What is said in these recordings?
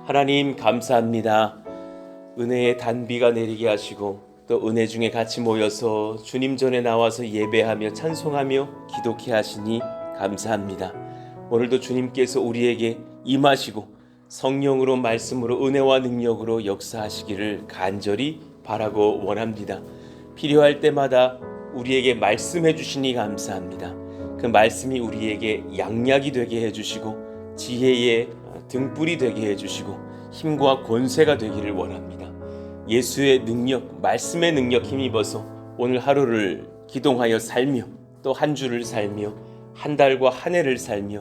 하나님 감사합니다. 은혜의 단비가 내리게 하시고 또 은혜 중에 같이 모여서 주님 전에 나와서 예배하며 찬송하며 기도케 하시니 감사합니다. 오늘도 주님께서 우리에게 임하시고 성령으로 말씀으로 은혜와 능력으로 역사하시기를 간절히 바라고 원합니다. 필요할 때마다 우리에게 말씀해 주시니 감사합니다. 그 말씀이 우리에게 양약이 되게 해주시고 지혜의 등불이 되게 해주시고 힘과 권세가 되기를 원합니다. 예수의 능력, 말씀의 능력 힘입어서 오늘 하루를 기동하여 살며 또 한 주를 살며 한 달과 한 해를 살며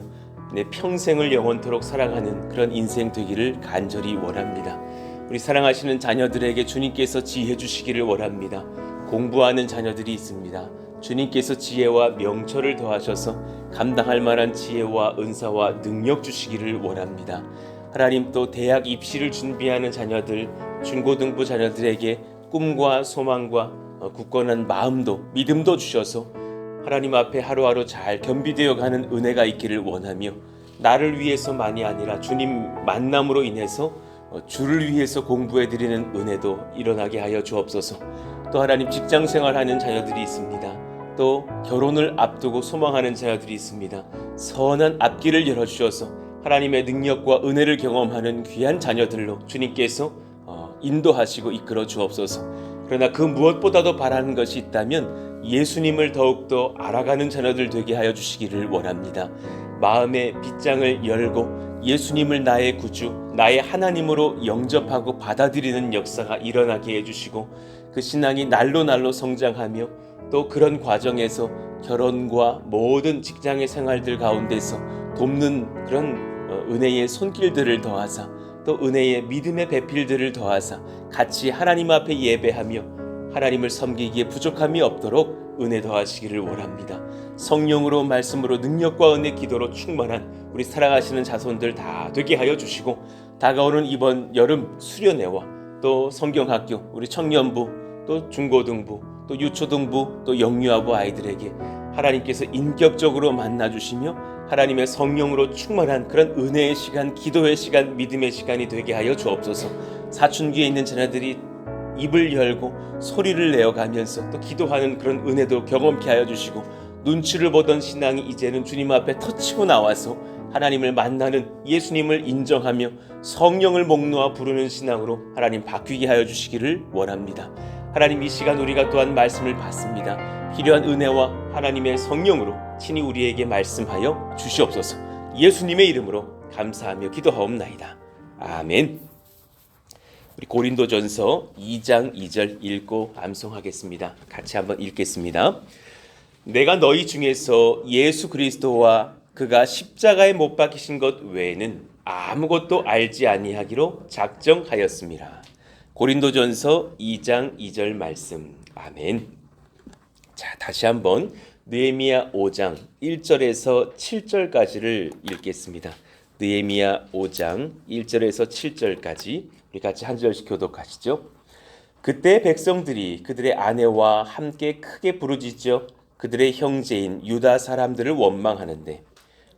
내 평생을 영원토록 사랑하는 그런 인생 되기를 간절히 원합니다. 우리 사랑하시는 자녀들에게 주님께서 지혜 주시기를 원합니다. 공부하는 자녀들이 있습니다. 주님께서 지혜와 명철을 더하셔서 감당할 만한 지혜와 은사와 능력 주시기를 원합니다. 하나님 또 대학 입시를 준비하는 자녀들, 중고등부 자녀들에게 꿈과 소망과 굳건한 마음도 믿음도 주셔서 하나님 앞에 하루하루 잘 겸비되어 가는 은혜가 있기를 원하며 나를 위해서만이 아니라 주님 만남으로 인해서 주를 위해서 공부해드리는 은혜도 일어나게 하여 주옵소서. 또 하나님 직장생활하는 자녀들이 있습니다. 또 결혼을 앞두고 소망하는 자녀들이 있습니다. 선한 앞길을 열어주셔서 하나님의 능력과 은혜를 경험하는 귀한 자녀들로 주님께서 인도하시고 이끌어 주옵소서. 그러나 그 무엇보다도 바라는 것이 있다면 예수님을 더욱더 알아가는 자녀들 되게 하여 주시기를 원합니다. 마음의 빗장을 열고 예수님을 나의 구주, 나의 하나님으로 영접하고 받아들이는 역사가 일어나게 해주시고 그 신앙이 날로 날로 성장하며 또 그런 과정에서 결혼과 모든 직장의 생활들 가운데서 돕는 그런 은혜의 손길들을 더하사 또 은혜의 믿음의 배필들을 더하사 같이 하나님 앞에 예배하며 하나님을 섬기기에 부족함이 없도록 은혜 더하시기를 원합니다. 성령으로 말씀으로 능력과 은혜 기도로 충만한 우리 사랑하시는 자손들 다 되게 하여 주시고 다가오는 이번 여름 수련회와 또 성경학교 우리 청년부 또 중고등부 또 유초등부 또 영유아부 아이들에게 하나님께서 인격적으로 만나주시며 하나님의 성령으로 충만한 그런 은혜의 시간, 기도의 시간, 믿음의 시간이 되게 하여 주옵소서. 사춘기에 있는 자녀들이 입을 열고 소리를 내어가면서 또 기도하는 그런 은혜도 경험케 하여 주시고 눈치를 보던 신앙이 이제는 주님 앞에 터치고 나와서 하나님을 만나는 예수님을 인정하며 성령을 목 놓아 부르는 신앙으로 하나님 바뀌게 하여 주시기를 원합니다. 하나님 이 시간 우리가 또한 말씀을 받습니다. 필요한 은혜와 하나님의 성령으로 친히 우리에게 말씀하여 주시옵소서. 예수님의 이름으로 감사하며 기도하옵나이다. 아멘. 우리 고린도전서 2장 2절 읽고 암송하겠습니다. 같이 한번 읽겠습니다. 내가 너희 중에서 예수 그리스도와 그가 십자가에 못 박히신 것 외에는 아무것도 알지 아니하기로 작정하였습니다. 고린도전서 2장 2절 말씀. 아멘. 자, 다시 한번 느헤미야 5장 1절에서 7절까지를 읽겠습니다. 느헤미야 5장 1절에서 7절까지 우리 같이 한 절씩 교독하시죠. 그때 백성들이 그들의 아내와 함께 크게 부르짖어 그들의 형제인 유다 사람들을 원망하는데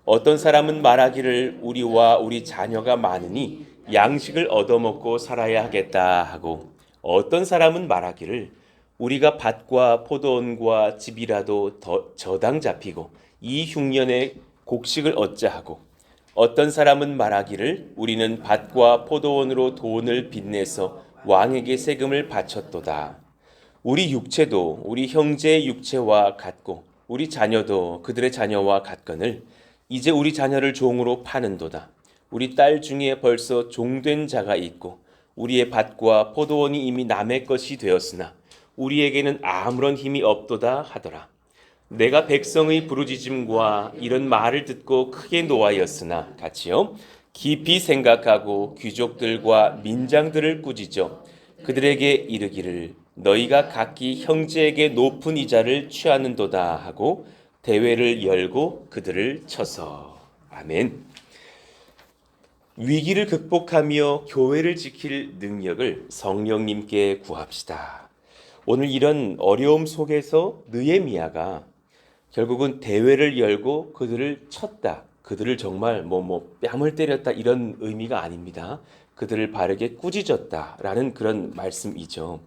어떤 사람은 말하기를 우리와 우리 자녀가 많으니 양식을 얻어먹고 살아야 하겠다 하고 어떤 사람은 말하기를 우리가 밭과 포도원과 집이라도 더 저당 잡히고 이 흉년에 곡식을 얻자 하고 어떤 사람은 말하기를 우리는 밭과 포도원으로 돈을 빚내서 왕에게 세금을 바쳤도다. 우리 육체도 우리 형제의 육체와 같고 우리 자녀도 그들의 자녀와 같거늘 이제 우리 자녀를 종으로 파는도다. 우리 딸 중에 벌써 종된 자가 있고 우리의 밭과 포도원이 이미 남의 것이 되었으나 우리에게는 아무런 힘이 없도다 하더라. 내가 백성의 부르짖음과 이런 말을 듣고 크게 노하였으나 같이요 깊이 생각하고 귀족들과 민장들을 꾸짖어 그들에게 이르기를 너희가 각기 형제에게 높은 이자를 취하는도다 하고 대회를 열고 그들을 쳐서. 아멘. 위기를 극복하며 교회를 지킬 능력을 성령님께 구합시다. 오늘 이런 어려움 속에서 느헤미야가 결국은 대회를 열고 그들을 쳤다. 그들을 정말 뺨을 때렸다 이런 의미가 아닙니다. 그들을 바르게 꾸짖었다라는 그런 말씀이죠.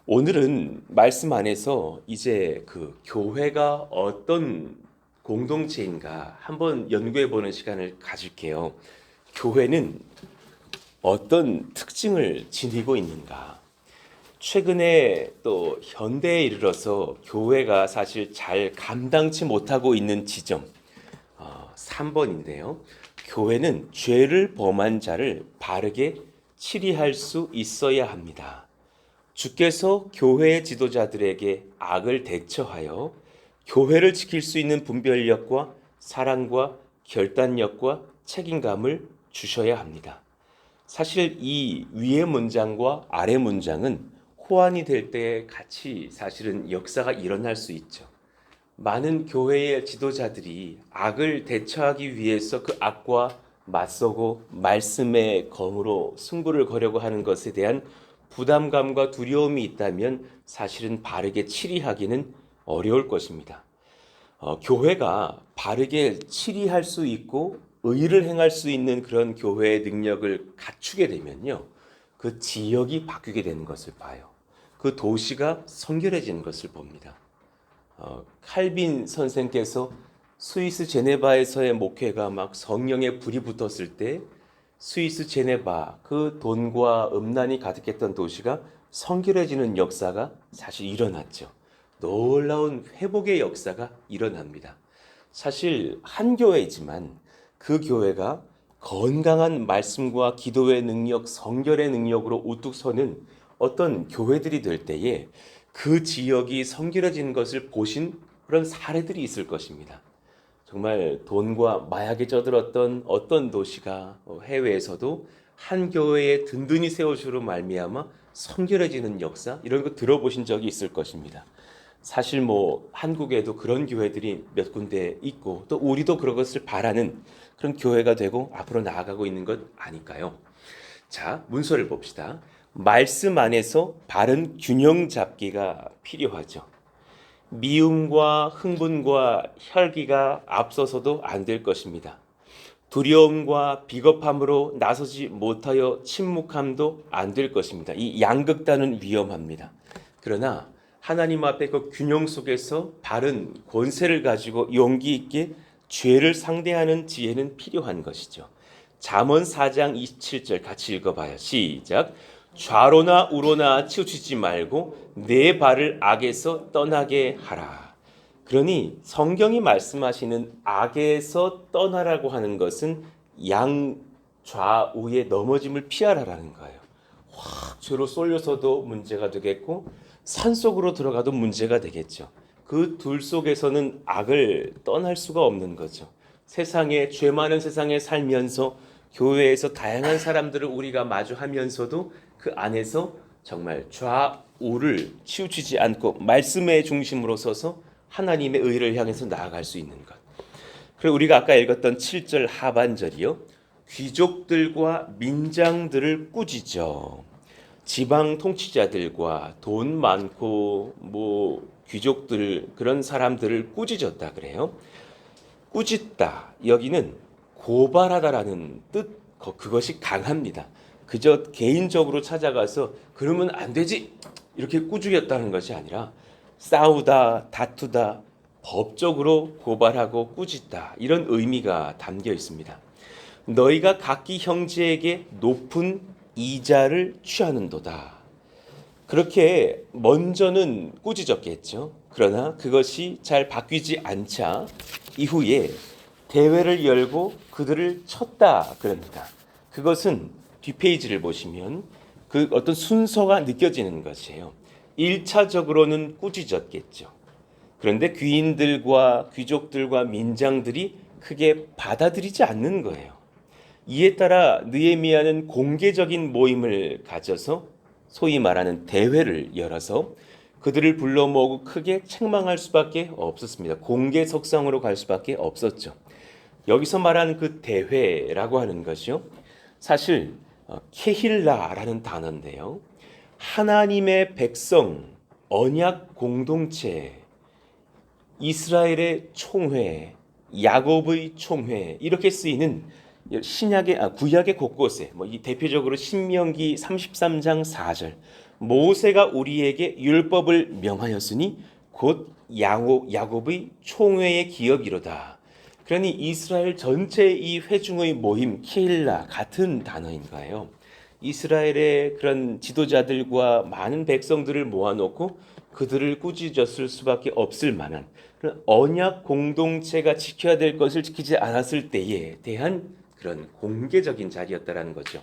오늘은 말씀 안에서 이제 그 교회가 어떤 공동체인가 한번 연구해 보는 시간을 가질게요. 교회는 어떤 특징을 지니고 있는가? 최근에 또 현대에 이르러서 교회가 사실 잘 감당치 못하고 있는 지점 3번인데요. 교회는 죄를 범한 자를 바르게 치리할 수 있어야 합니다. 주께서 교회의 지도자들에게 악을 대처하여 교회를 지킬 수 있는 분별력과 사랑과 결단력과 책임감을 주셔야 합니다. 사실 이 위의 문장과 아래 문장은 호환이 될 때 같이 사실은 역사가 일어날 수 있죠. 많은 교회의 지도자들이 악을 대처하기 위해서 그 악과 맞서고 말씀의 검으로 승부를 거려고 하는 것에 대한 부담감과 두려움이 있다면 사실은 바르게 치리하기는 어려울 것입니다. 교회가 바르게 치리할 수 있고 의를 행할 수 있는 그런 교회의 능력을 갖추게 되면요, 그 지역이 바뀌게 되는 것을 봐요. 그 도시가 성결해지는 것을 봅니다. 칼빈 선생께서 스위스 제네바에서의 목회가 막 성령의 불이 붙었을 때 스위스 제네바, 그 돈과 음란이 가득했던 도시가 성결해지는 역사가 사실 일어났죠. 놀라운 회복의 역사가 일어납니다. 사실 한 교회지만 그 교회가 건강한 말씀과 기도의 능력, 성결의 능력으로 우뚝 서는 어떤 교회들이 될 때에 그 지역이 성결해지는 것을 보신 그런 사례들이 있을 것입니다. 정말 돈과 마약에 쩌들었던 어떤 도시가 해외에서도 한 교회에 든든히 세워주로 말미암아 성결해지는 역사, 이런 거 들어보신 적이 있을 것입니다. 사실 한국에도 그런 교회들이 몇 군데 있고 또 우리도 그런 것을 바라는 그런 교회가 되고 앞으로 나아가고 있는 것 아닐까요? 자, 문서를 봅시다. 말씀 안에서 바른 균형 잡기가 필요하죠. 미움과 흥분과 혈기가 앞서서도 안 될 것입니다. 두려움과 비겁함으로 나서지 못하여 침묵함도 안 될 것입니다. 이 양극단은 위험합니다. 그러나 하나님 앞에 그 균형 속에서 바른 권세를 가지고 용기 있게 죄를 상대하는 지혜는 필요한 것이죠. 잠언 4장 27절 같이 읽어봐요. 시작. 좌로나 우로나 치우치지 말고 내 발을 악에서 떠나게 하라. 그러니 성경이 말씀하시는 악에서 떠나라고 하는 것은 양좌우의 넘어짐을 피하라라는 거예요. 확 죄로 쏠려서도 문제가 되겠고 산속으로 들어가도 문제가 되겠죠. 그 둘 속에서는 악을 떠날 수가 없는 거죠. 세상에, 죄 많은 세상에 살면서 교회에서 다양한 사람들을 우리가 마주하면서도 그 안에서 정말 좌우를 치우치지 않고 말씀의 중심으로 서서 하나님의 의를 향해서 나아갈 수 있는 것. 그리고 우리가 아까 읽었던 7절 하반절이요, 귀족들과 민장들을 꾸짖어. 지방 통치자들과 돈 많고 귀족들, 그런 사람들을 꾸짖었다 그래요. 꾸짖다, 여기는 고발하다라는 뜻, 그것이 강합니다. 그저 개인적으로 찾아가서 그러면 안 되지 이렇게 꾸짖었다는 것이 아니라 싸우다, 다투다, 법적으로 고발하고 꾸짖다, 이런 의미가 담겨 있습니다. 너희가 각기 형제에게 높은 이자를 취하는도다. 그렇게 먼저는 꾸짖었겠죠. 그러나 그것이 잘 바뀌지 않자 이후에 대회를 열고 그들을 쳤다 그럽니다. 그것은 뒷페이지를 보시면 그 어떤 순서가 느껴지는 것이에요. 1차적으로는 꾸짖었겠죠. 그런데 귀인들과 귀족들과 민장들이 크게 받아들이지 않는 거예요. 이에 따라 느헤미야는 공개적인 모임을 가져서 소위 말하는 대회를 열어서 그들을 불러 모으고 크게 책망할 수밖에 없었습니다. 공개 석상으로 갈 수밖에 없었죠. 여기서 말하는 그 대회라고 하는 것이요, 사실 케힐라라는 단어인데요, 하나님의 백성, 언약 공동체, 이스라엘의 총회, 야곱의 총회 이렇게 쓰이는 구약의 곳곳에 이 대표적으로 신명기 33장 4절 모세가 우리에게 율법을 명하였으니 곧 야곱의 총회의 기업이로다. 그러니 이스라엘 전체 이 회중의 모임 케일라 같은 단어인가요? 이스라엘의 그런 지도자들과 많은 백성들을 모아놓고 그들을 꾸짖었을 수밖에 없을 만한 그런 언약 공동체가 지켜야 될 것을 지키지 않았을 때에 대한 그런 공개적인 자리였다라는 거죠.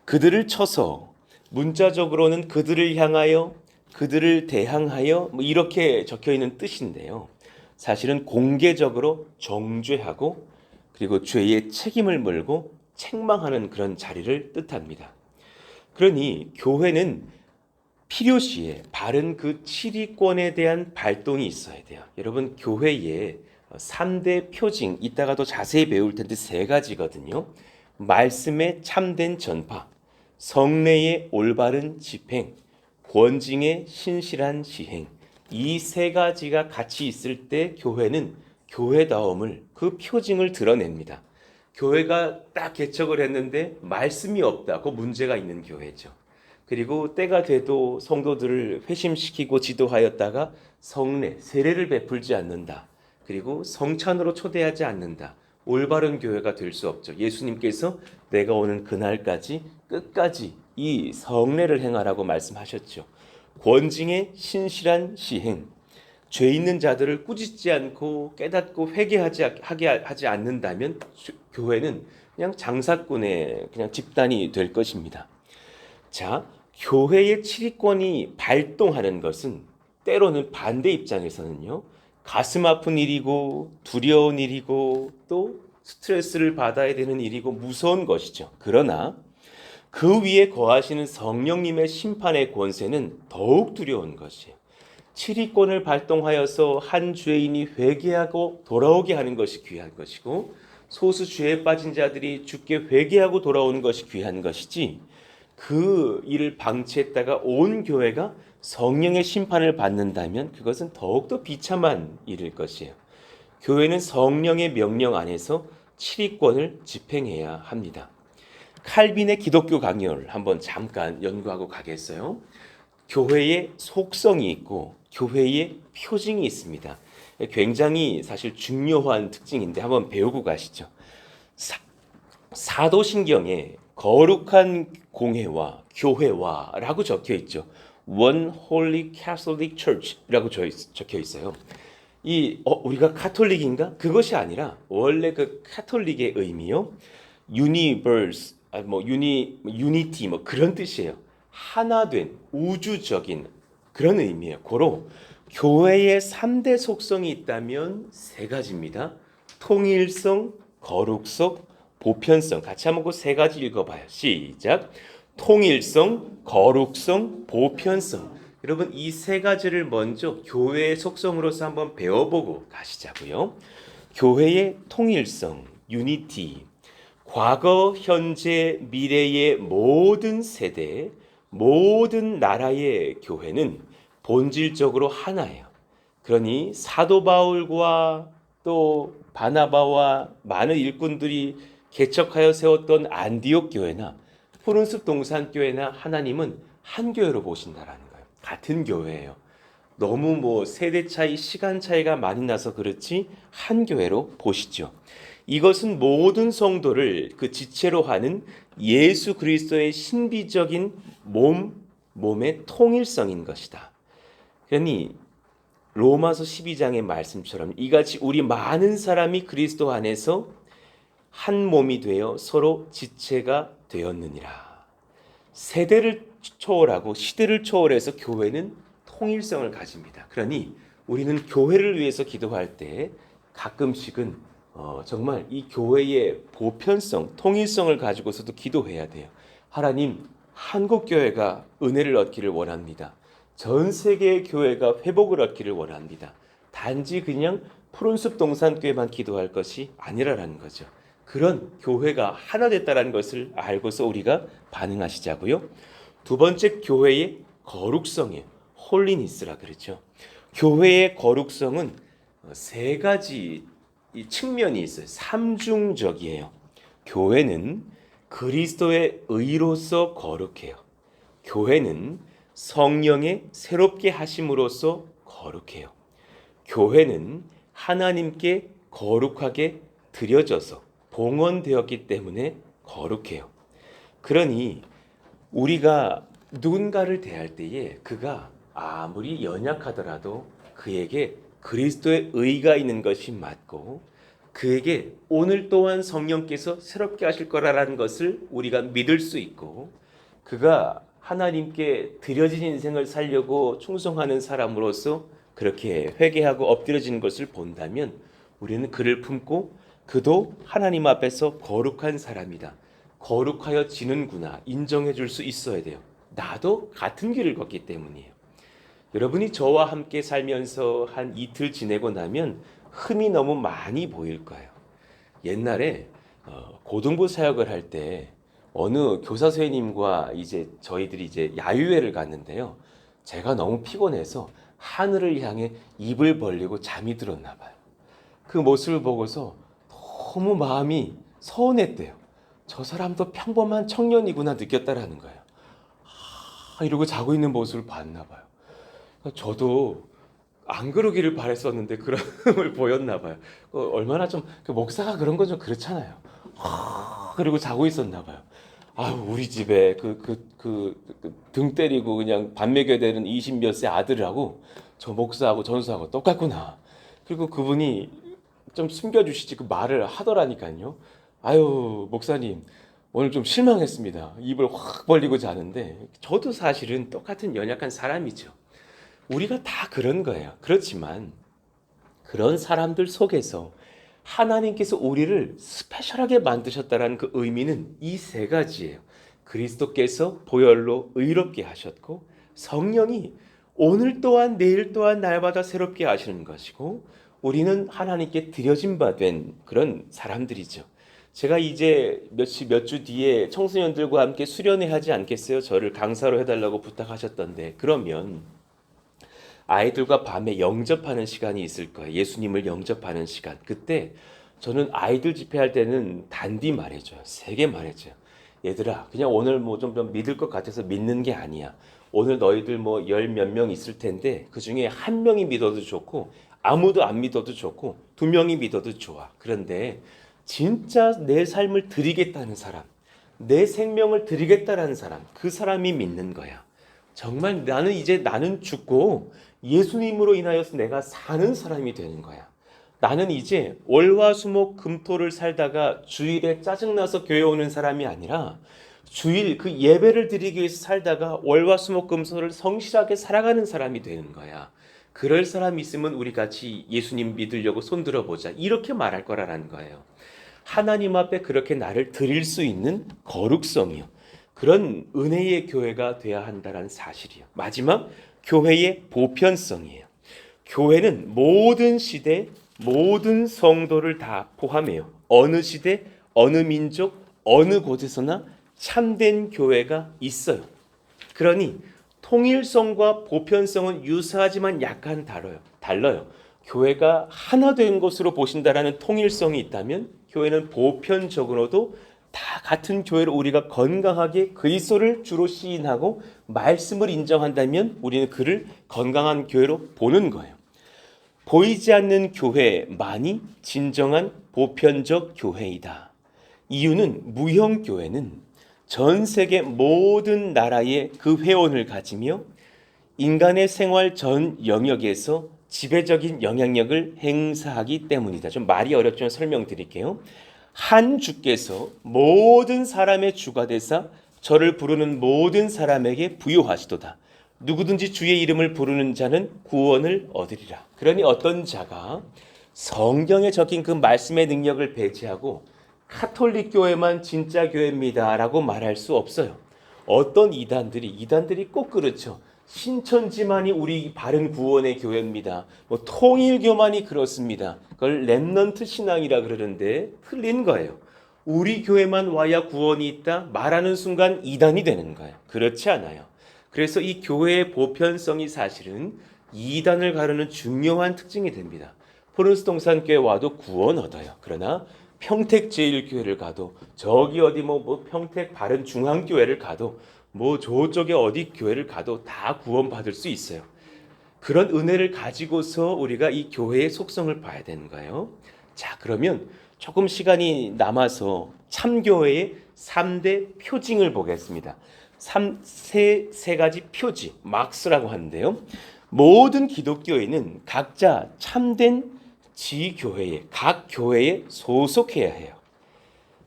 그들을 쳐서 문자적으로는 그들을 향하여 그들을 대항하여 이렇게 적혀 있는 뜻인데요. 사실은 공개적으로 정죄하고 그리고 죄의 책임을 물고 책망하는 그런 자리를 뜻합니다. 그러니 교회는 필요시에 바른 그 치리권에 대한 발동이 있어야 돼요. 여러분 교회에 3대 표징 이따가도 자세히 배울 텐데 3가지거든요. 말씀의 참된 전파, 성례의 올바른 집행, 권징의 신실한 시행. 이 3가지가 같이 있을 때 교회는 교회다움을 그 표징을 드러냅니다. 교회가 딱 개척을 했는데 말씀이 없다고 문제가 있는 교회죠. 그리고 때가 돼도 성도들을 회심시키고 지도하였다가 성례, 세례를 베풀지 않는다. 그리고 성찬으로 초대하지 않는다. 올바른 교회가 될 수 없죠. 예수님께서 내가 오는 그날까지 끝까지 이 성례를 행하라고 말씀하셨죠. 권징의 신실한 시행. 죄 있는 자들을 꾸짖지 않고 깨닫고 회개하지 않는다면 교회는 그냥 장사꾼의 그냥 집단이 될 것입니다. 자, 교회의 치리권이 발동하는 것은 때로는 반대 입장에서는요. 가슴 아픈 일이고 두려운 일이고 또 스트레스를 받아야 되는 일이고 무서운 것이죠. 그러나 그 위에 거하시는 성령님의 심판의 권세는 더욱 두려운 것이에요. 치리권을 발동하여서 한 죄인이 회개하고 돌아오게 하는 것이 귀한 것이고 소수 죄에 빠진 자들이 주께 회개하고 돌아오는 것이 귀한 것이지 그 일을 방치했다가 온 교회가 성령의 심판을 받는다면 그것은 더욱더 비참한 일일 것이에요. 교회는 성령의 명령 안에서 치리권을 집행해야 합니다. 칼빈의 기독교 강요를 한번 잠깐 연구하고 가겠어요. 교회의 속성이 있고 교회의 표징이 있습니다. 굉장히 사실 중요한 특징인데 한번 배우고 가시죠. 사도신경에 거룩한 공회와 교회와라고 적혀 있죠. One Holy Catholic Church라고 적혀 있어요. 우리가 카톨릭인가? 그것이 아니라 원래 그 카톨릭의 의미요. Universe, Unity 그런 뜻이에요. 하나된 우주적인 그런 의미예요. 고로 교회의 3대 속성이 있다면 3가지입니다. 통일성, 거룩성, 보편성. 같이 한번 그 3가지 읽어봐요. 시작. 통일성, 거룩성, 보편성. 여러분 이 3가지를 먼저 교회의 속성으로서 한번 배워보고 가시자고요. 교회의 통일성, 유니티. 과거, 현재, 미래의 모든 세대, 모든 나라의 교회는 본질적으로 하나예요. 그러니 사도 바울과 또 바나바와 많은 일꾼들이 개척하여 세웠던 안디옥 교회나 푸른숲 동산교회나 하나님은 한 교회로 보신다라는 거예요. 같은 교회예요. 너무 세대 차이, 시간 차이가 많이 나서 그렇지 한 교회로 보시죠. 이것은 모든 성도를 그 지체로 하는 예수 그리스도의 신비적인 몸의 통일성인 것이다. 그러니 로마서 12장의 말씀처럼 이같이 우리 많은 사람이 그리스도 안에서 한 몸이 되어 서로 지체가 되었느니라. 세대를 초월하고 시대를 초월해서 교회는 통일성을 가집니다. 그러니 우리는 교회를 위해서 기도할 때 가끔씩은 정말 이 교회의 보편성, 통일성을 가지고서도 기도해야 돼요. 하나님, 한국 교회가 은혜를 얻기를 원합니다. 전 세계의 교회가 회복을 얻기를 원합니다. 단지 그냥 푸른숲 동산교회만 기도할 것이 아니라는 거죠. 그런 교회가 하나 됐다는 것을 알고서 우리가 반응하시자고요. 2번째 교회의 거룩성이에요. 홀리니스라 그러죠. 교회의 거룩성은 3가지 이 측면이 있어요. 삼중적이에요. 교회는 그리스도의 의로서 거룩해요. 교회는 성령의 새롭게 하심으로써 거룩해요. 교회는 하나님께 거룩하게 드려져서 봉헌되었기 때문에 거룩해요. 그러니 우리가 누군가를 대할 때에 그가 아무리 연약하더라도 그에게 그리스도의 의가 있는 것이 맞고 그에게 오늘 또한 성령께서 새롭게 하실 거라는 것을 우리가 믿을 수 있고 그가 하나님께 드려진 인생을 살려고 충성하는 사람으로서 그렇게 회개하고 엎드려지는 것을 본다면 우리는 그를 품고 그도 하나님 앞에서 거룩한 사람이다. 거룩하여 지는구나 인정해 줄 수 있어야 돼요. 나도 같은 길을 걷기 때문이에요. 여러분이 저와 함께 살면서 한 이틀 지내고 나면 흠이 너무 많이 보일 거예요. 옛날에 고등부 사역을 할 때 어느 교사 선생님과 이제 저희들이 이제 야유회를 갔는데요. 제가 너무 피곤해서 하늘을 향해 입을 벌리고 잠이 들었나 봐요. 그 모습을 보고서 너무 마음이 서운했대요. 저 사람도 평범한 청년이구나 느꼈다라는 거예요. 이러고 자고 있는 모습을 봤나 봐요. 저도 안 그러기를 바랬었는데 그런 걸 보였나 봐요. 얼마나 좀 목사가 그런 건 좀 그렇잖아요. 그리고 자고 있었나 봐요. 우리 집에 등 때리고 그냥 밥 먹여야 되는 20몇 세 아들하고 저 목사하고 전수하고 똑같구나. 그리고 그분이 좀 숨겨주시지 그 말을 하더라니까요. 목사님 오늘 좀 실망했습니다. 입을 확 벌리고 자는데 저도 사실은 똑같은 연약한 사람이죠. 우리가 다 그런 거예요. 그렇지만 그런 사람들 속에서 하나님께서 우리를 스페셜하게 만드셨다는 그 의미는 이 세 가지예요. 그리스도께서 보혈로 의롭게 하셨고 성령이 오늘 또한 내일 또한 날마다 새롭게 하시는 것이고 우리는 하나님께 드려진 바 된 그런 사람들이죠. 제가 이제 몇 주 뒤에 청소년들과 함께 수련회 하지 않겠어요? 저를 강사로 해달라고 부탁하셨던데 그러면 아이들과 밤에 영접하는 시간이 있을 거예요. 예수님을 영접하는 시간. 그때 저는 아이들 집회할 때는 단디 말해줘요. 세게 말해줘요. 얘들아, 그냥 오늘 뭐 좀 믿을 것 같아서 믿는 게 아니야. 오늘 너희들 뭐 열 몇 명 있을 텐데 그 중에 한 명이 믿어도 좋고 아무도 안 믿어도 좋고 두 명이 믿어도 좋아. 그런데 진짜 내 삶을 드리겠다는 사람, 내 생명을 드리겠다는 사람, 그 사람이 믿는 거야. 정말 나는 죽고 예수님으로 인하여서 내가 사는 사람이 되는 거야. 나는 이제 월화수목 금토를 살다가 주일에 짜증나서 교회 오는 사람이 아니라 주일 그 예배를 드리기 위해서 살다가 월화수목 금토를 성실하게 살아가는 사람이 되는 거야. 그럴 사람이 있으면 우리 같이 예수님 믿으려고 손들어 보자. 이렇게 말할 거라는 거예요. 하나님 앞에 그렇게 나를 드릴 수 있는 거룩성이요. 그런 은혜의 교회가 돼야 한다는 사실이요. 마지막 교회의 보편성이에요. 교회는 모든 시대 모든 성도를 다 포함해요. 어느 시대 어느 민족 어느 곳에서나 참된 교회가 있어요. 그러니 통일성과 보편성은 유사하지만 약간 달라요. 교회가 하나 된 것으로 보신다라는 통일성이 있다면 교회는 보편적으로도 다 같은 교회로 우리가 건강하게 그리스도를 주로 시인하고 말씀을 인정한다면 우리는 그를 건강한 교회로 보는 거예요. 보이지 않는 교회만이 진정한 보편적 교회이다. 이유는 무형교회는 전 세계 모든 나라의 그 회원을 가지며 인간의 생활 전 영역에서 지배적인 영향력을 행사하기 때문이다. 좀 말이 어렵지만 설명드릴게요. 한 주께서 모든 사람의 주가 되사 저를 부르는 모든 사람에게 부요하시도다. 누구든지 주의 이름을 부르는 자는 구원을 얻으리라. 그러니 어떤 자가 성경에 적힌 그 말씀의 능력을 배제하고 카톨릭 교회만 진짜 교회입니다 라고 말할 수 없어요. 어떤 이단들이 꼭 그렇죠. 신천지만이 우리 바른 구원의 교회입니다. 통일교만이 그렇습니다. 그걸 렘넌트 신앙이라 그러는데 틀린 거예요. 우리 교회만 와야 구원이 있다 말하는 순간 이단이 되는 거예요. 그렇지 않아요. 그래서 이 교회의 보편성이 사실은 이단을 가르는 중요한 특징이 됩니다. 포른스동산교회 와도 구원 얻어요. 그러나 평택제일교회를 가도 저기 어디 뭐 평택 바른중앙교회를 가도 뭐 저쪽에 어디 교회를 가도 다 구원받을 수 있어요. 그런 은혜를 가지고서 우리가 이 교회의 속성을 봐야 되는 거예요. 자, 그러면 조금 시간이 남아서 참교회의 3대 표징을 보겠습니다. 세 가지 표지, 막스라고 하는데요. 모든 기독교인은 각자 참된 지교회에, 각 교회에 소속해야 해요.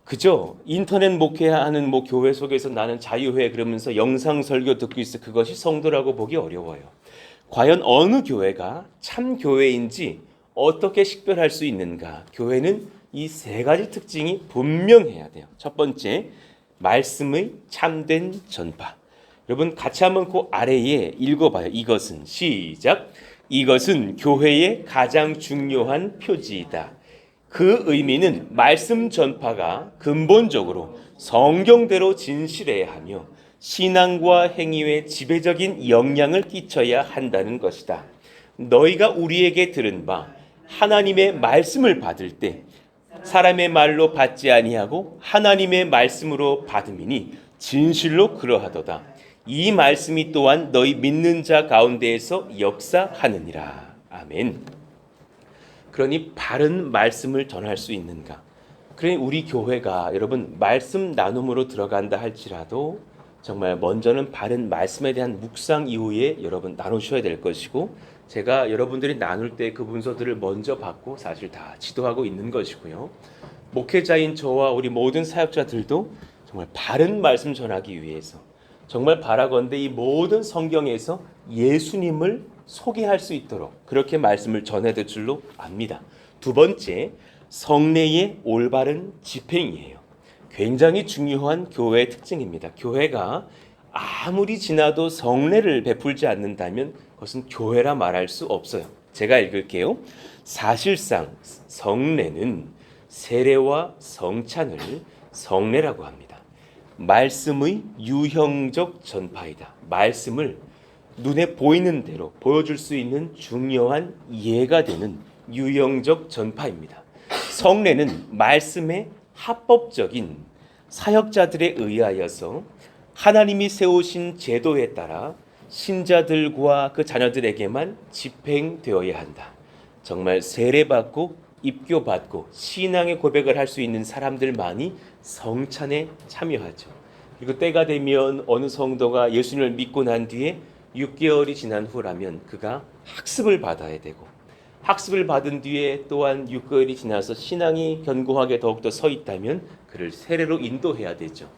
그죠? 인터넷 목회하는 교회 속에서 나는 자유회 그러면서 영상 설교 듣고 있어. 그것이 성도라고 보기 어려워요. 과연 어느 교회가 참 교회인지 어떻게 식별할 수 있는가? 교회는 이 3가지 특징이 분명해야 돼요. 첫 번째, 말씀의 참된 전파. 여러분 같이 한번 그 아래에 읽어봐요. 이것은 시작. 이것은 교회의 가장 중요한 표지이다. 그 의미는 말씀 전파가 근본적으로 성경대로 진실해야 하며 신앙과 행위에 지배적인 영향을 끼쳐야 한다는 것이다. 너희가 우리에게 들은 바 하나님의 말씀을 받을 때 사람의 말로 받지 아니하고 하나님의 말씀으로 받음이니 진실로 그러하도다. 이 말씀이 또한 너희 믿는 자 가운데에서 역사하느니라. 아멘. 그러니 바른 말씀을 전할 수 있는가? 그러니 우리 교회가 여러분 말씀 나눔으로 들어간다 할지라도 정말 먼저는 바른 말씀에 대한 묵상 이후에 여러분 나누셔야 될 것이고, 제가 여러분들이 나눌 때 그 문서들을 먼저 받고 사실 다 지도하고 있는 것이고요. 목회자인 저와 우리 모든 사역자들도 정말 바른 말씀 전하기 위해서 정말 바라건대 이 모든 성경에서 예수님을 소개할 수 있도록 그렇게 말씀을 전해야 될 줄로 압니다. 두 번째, 성례의 올바른 집행이에요. 굉장히 중요한 교회의 특징입니다. 교회가 아무리 지나도 성례를 베풀지 않는다면 그것은 교회라 말할 수 없어요. 제가 읽을게요. 사실상 성례는 세례와 성찬을 성례라고 합니다. 말씀의 유형적 전파이다. 말씀을 눈에 보이는 대로 보여줄 수 있는 중요한 예가 되는 유형적 전파입니다. 성례는 말씀의 합법적인 사역자들에 의하여서 하나님이 세우신 제도에 따라 신자들과 그 자녀들에게만 집행되어야 한다. 정말 세례받고 입교받고 신앙의 고백을 할 수 있는 사람들만이 성찬에 참여하죠. 그리고 때가 되면 어느 성도가 예수님을 믿고 난 뒤에 6개월이 지난 후라면 그가 학습을 받아야 되고, 학습을 받은 뒤에 또한 6개월이 지나서 신앙이 견고하게 더욱더 서 있다면 그를 세례로 인도해야 되죠.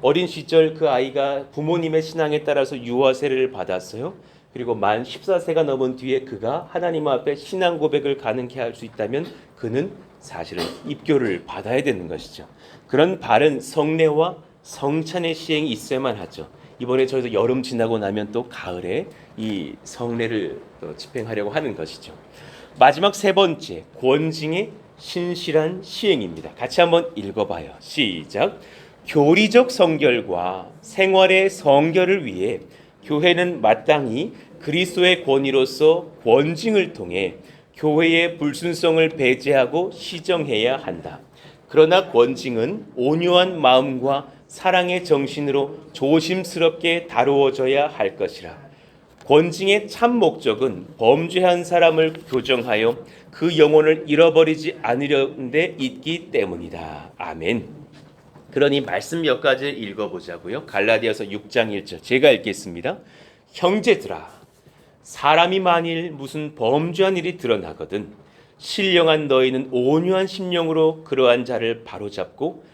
어린 시절 그 아이가 부모님의 신앙에 따라서 유아 세례를 받았어요. 그리고 만 14세가 넘은 뒤에 그가 하나님 앞에 신앙 고백을 가능케 할 수 있다면 그는 사실은 입교를 받아야 되는 것이죠. 그런 바른 성례와 성찬의 시행이 있어야만 하죠. 이번에 저희도 여름 지나고 나면 또 가을에 이 성례를 또 집행하려고 하는 것이죠. 마지막 세 번째, 권징의 신실한 시행입니다. 같이 한번 읽어봐요. 시작. 교리적 성결과 생활의 성결을 위해 교회는 마땅히 그리스도의 권위로서 권징을 통해 교회의 불순성을 배제하고 시정해야 한다. 그러나 권징은 온유한 마음과 사랑의 정신으로 조심스럽게 다루어져야 할 것이라. 권징의 참 목적은 범죄한 사람을 교정하여 그 영혼을 잃어버리지 않으려는 데 있기 때문이다. 아멘. 그러니 말씀 몇 가지를 읽어보자고요. 갈라디아서 6장 1절 제가 읽겠습니다. 형제들아, 사람이 만일 무슨 범죄한 일이 드러나거든 신령한 너희는 온유한 심령으로 그러한 자를 바로잡고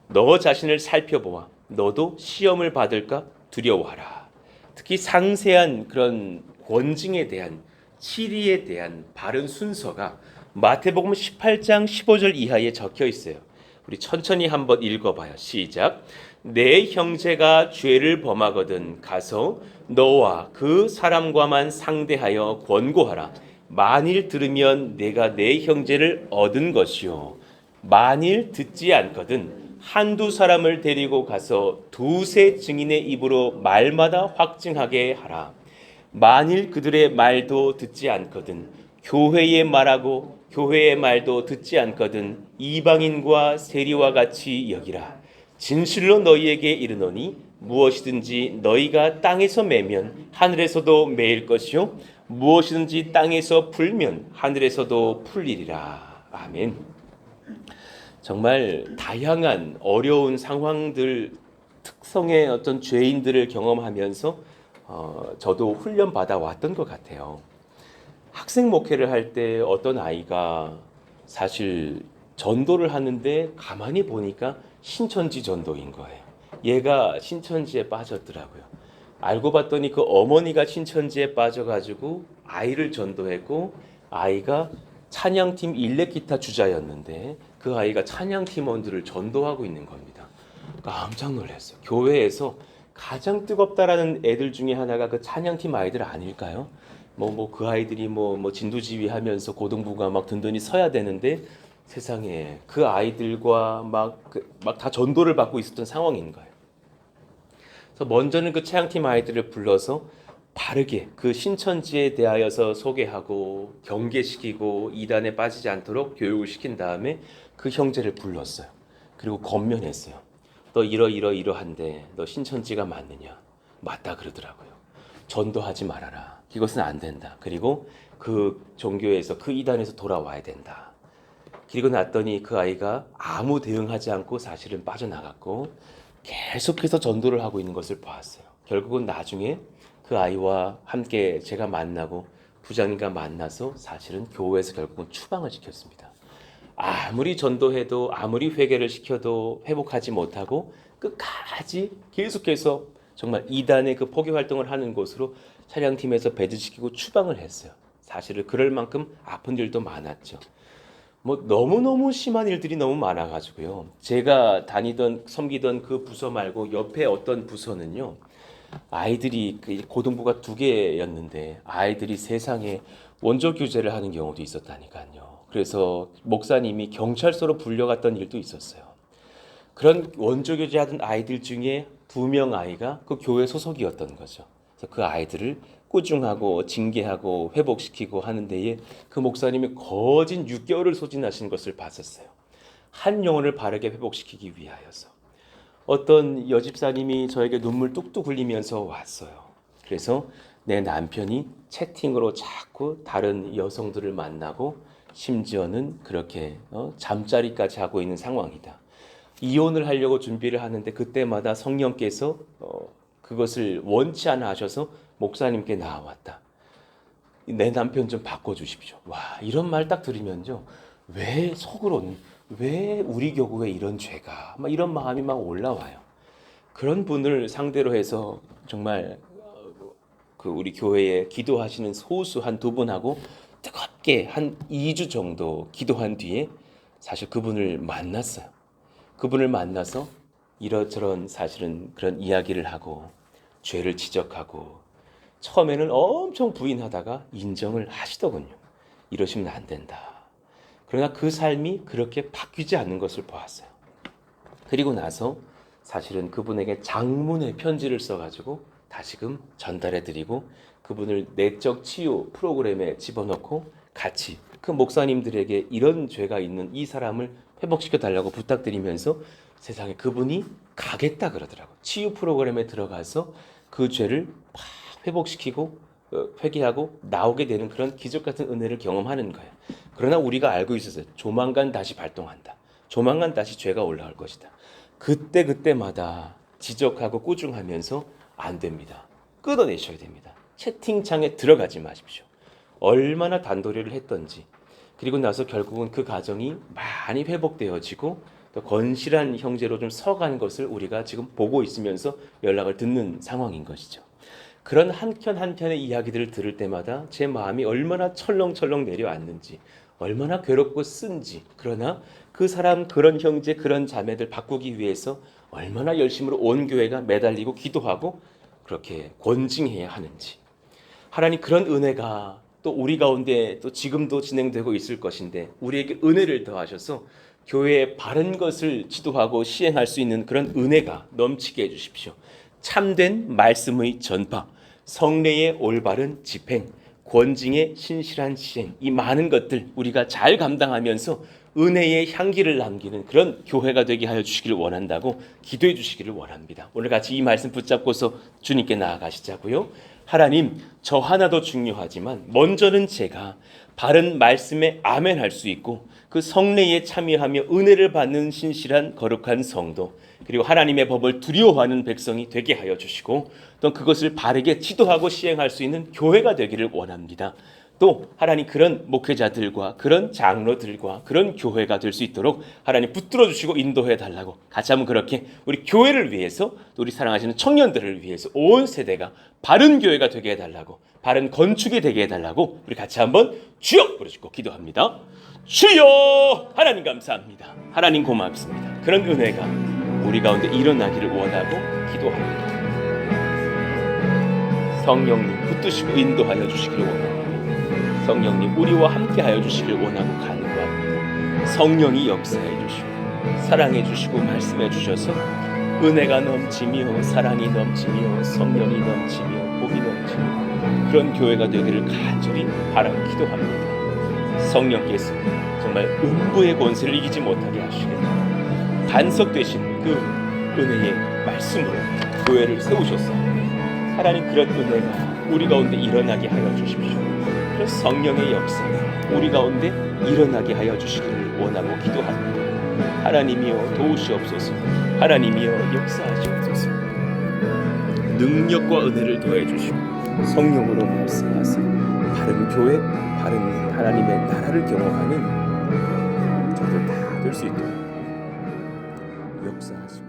너 자신을 살펴보아 너도 시험을 받을까 두려워하라. 특히 상세한 그런 권징에 대한 치리에 대한 바른 순서가 마태복음 18장 15절 이하에 적혀 있어요. 우리 천천히 한번 읽어봐요. 시작. 내 형제가 죄를 범하거든 가서 너와 그 사람과만 상대하여 권고하라. 만일 들으면 내가 내 형제를 얻은 것이요, 만일 듣지 않거든 한두 사람을 데리고 가서 두세 증인의 입으로 말마다 확증하게 하라. 만일 그들의 말도 듣지 않거든 교회의 말하고 교회의 말도 듣지 않거든 이방인과 세리와 같이 여기라. 진실로 너희에게 이르노니 무엇이든지 너희가 땅에서 매면 하늘에서도 매일 것이요 무엇이든지 땅에서 풀면 하늘에서도 풀리리라. 아멘. 정말 다양한 어려운 상황들 특성의 어떤 죄인들을 경험하면서 저도 훈련 받아 왔던 것 같아요. 학생 목회를 할 때 어떤 아이가 사실 전도를 하는데 가만히 보니까 신천지 전도인 거예요. 얘가 신천지에 빠졌더라고요. 알고 봤더니 그 어머니가 신천지에 빠져가지고 아이를 전도했고 아이가 찬양팀 일렉기타 주자였는데 그 아이가 찬양팀원들을 전도하고 있는 겁니다. 깜짝 놀랐어요. 교회에서 가장 뜨겁다라는 애들 중에 하나가 그 찬양팀 아이들 아닐까요? 그 아이들이 진두지휘하면서 고등부가 막 든든히 서야 되는데 세상에 그 아이들과 막 다 전도를 받고 있었던 상황인 거예요. 그래서 먼저는 그 찬양팀 아이들을 불러서 바르게 그 신천지에 대하여서 소개하고 경계시키고 이단에 빠지지 않도록 교육을 시킨 다음에 그 형제를 불렀어요. 그리고 권면했어요. 너 이러한데 너 신천지가 맞느냐? 맞다 그러더라고요. 전도하지 말아라. 이것은 안 된다. 그리고 그 종교에서 그 이단에서 돌아와야 된다. 그리고 났더니 그 아이가 아무 대응하지 않고 사실은 빠져나갔고 계속해서 전도를 하고 있는 것을 보았어요. 결국은 나중에 그 아이와 함께 제가 만나고 부장님과 만나서 사실은 교회에서 결국은 추방을 시켰습니다. 아무리 전도해도 아무리 회개를 시켜도 회복하지 못하고 끝까지 계속해서 정말 이단의 그 포교 활동을 하는 곳으로 차량팀에서 배제시키고 추방을 했어요. 사실은 그럴 만큼 아픈 일도 많았죠. 너무너무 심한 일들이 너무 많아가지고요. 제가 섬기던 그 부서 말고 옆에 어떤 부서는요. 아이들이 고등부가 2개였는데 아이들이 세상에 원조 교제를 하는 경우도 있었다니까요. 그래서 목사님이 경찰서로 불려갔던 일도 있었어요. 그런 원조 교제하던 아이들 중에 2명 아이가 그 교회 소속이었던 거죠. 그래서 그 아이들을 꾸중하고 징계하고 회복시키고 하는 데에 그 목사님이 거진 6개월을 소진하신 것을 봤었어요. 한 영혼을 바르게 회복시키기 위하여서. 어떤 여집사님이 저에게 눈물 뚝뚝 흘리면서 왔어요. 그래서 내 남편이 채팅으로 자꾸 다른 여성들을 만나고 심지어는 그렇게 잠자리까지 하고 있는 상황이다. 이혼을 하려고 준비를 하는데 그때마다 성령께서 그것을 원치 않아 하셔서 목사님께 나왔다. 내 남편 좀 바꿔주십시오. 와, 이런 말 딱 들으면요. 왜 속으로는 왜 우리 교구에 이런 죄가 이런 마음이 막 올라와요. 그런 분을 상대로 해서 정말 그 우리 교회에 기도하시는 소수 한 2분하고 뜨겁게 한 2주 정도 기도한 뒤에 사실 그분을 만났어요. 그분을 만나서 이런저런 사실은 그런 이야기를 하고 죄를 지적하고 처음에는 엄청 부인하다가 인정을 하시더군요. 이러시면 안 된다. 그러나 그 삶이 그렇게 바뀌지 않는 것을 보았어요. 그리고 나서 사실은 그분에게 장문의 편지를 써가지고 다시금 전달해드리고 그분을 내적 치유 프로그램에 집어넣고 같이 그 목사님들에게 이런 죄가 있는 이 사람을 회복시켜 달라고 부탁드리면서 세상에 그분이 가겠다 그러더라고요. 치유 프로그램에 들어가서 그 죄를 막 회복시키고 회개하고 나오게 되는 그런 기적 같은 은혜를 경험하는 거예요. 그러나 우리가 알고 있었어요. 조만간 다시 발동한다. 조만간 다시 죄가 올라올 것이다. 그때마다 지적하고 꾸중하면서 안 됩니다. 끊어내셔야 됩니다. 채팅창에 들어가지 마십시오. 얼마나 단도리를 했던지. 그리고 나서 결국은 그 가정이 많이 회복되어지고 또 건실한 형제로 좀 서가는 것을 우리가 지금 보고 있으면서 연락을 듣는 상황인 것이죠. 그런 한켠의 이야기들을 들을 때마다 제 마음이 얼마나 철렁철렁 내려앉는지, 얼마나 괴롭고 쓴지, 그러나 그 사람, 그런 형제, 그런 자매들 바꾸기 위해서 얼마나 열심으로 온 교회가 매달리고 기도하고 그렇게 권징해야 하는지. 하나님 그런 은혜가 또 우리 가운데 또 지금도 진행되고 있을 것인데 우리에게 은혜를 더하셔서 교회의 바른 것을 지도하고 시행할 수 있는 그런 은혜가 넘치게 해주십시오. 참된 말씀의 전파, 성례의 올바른 집행, 권징의 신실한 시행, 이 많은 것들 우리가 잘 감당하면서 은혜의 향기를 남기는 그런 교회가 되게 하여 주시기를 원한다고 기도해 주시기를 원합니다. 오늘 같이 이 말씀 붙잡고서 주님께 나아가시자고요. 하나님, 저 하나도 중요하지만 먼저는 제가 바른 말씀에 아멘할 수 있고 그 성례에 참여하며 은혜를 받는 신실한 거룩한 성도, 그리고 하나님의 법을 두려워하는 백성이 되게 하여 주시고 또 그것을 바르게 지도하고 시행할 수 있는 교회가 되기를 원합니다. 또 하나님, 그런 목회자들과 그런 장로들과 그런 교회가 될 수 있도록 하나님 붙들어 주시고 인도해 달라고, 같이 한번 그렇게 우리 교회를 위해서, 또 우리 사랑하시는 청년들을 위해서 온 세대가 바른 교회가 되게 해달라고, 바른 건축이 되게 해달라고 우리 같이 한번 주여 부르시고 기도합니다. 주여! 하나님 감사합니다. 하나님 고맙습니다. 그런 은혜가 우리 가운데 일어나기를 원하고 기도합니다. 성령님 붙드시고 인도하여 주시기를 원합니다. 성령님 우리와 함께하여 주시기를 원하고 간구합니다. 성령이 역사해 주시고 사랑해 주시고 말씀해 주셔서 은혜가 넘치며 사랑이 넘치며 성령이 넘치며 복이 넘치며 그런 교회가 되기를 간절히 바라고 기도합니다. 성령께서 정말 음부의 권세를 이기지 못하게 하시겠다. 반석되신 그 은혜의 말씀으로 교회를 세우셨사. 하나님, 그런 은혜가 우리 가운데 일어나게 하여 주십시오. 그런 성령의 역사가 우리 가운데 일어나게 하여 주시기를 원하고 기도합니다. 하나님이여 도우시옵소서. 하나님이여 역사하시옵소서. 능력과 은혜를 더해 주시고 성령으로 말씀하사 바른 교회, 바른 하나님의 나라를 경험하는 저들 다 될 수 있도록 역사하시고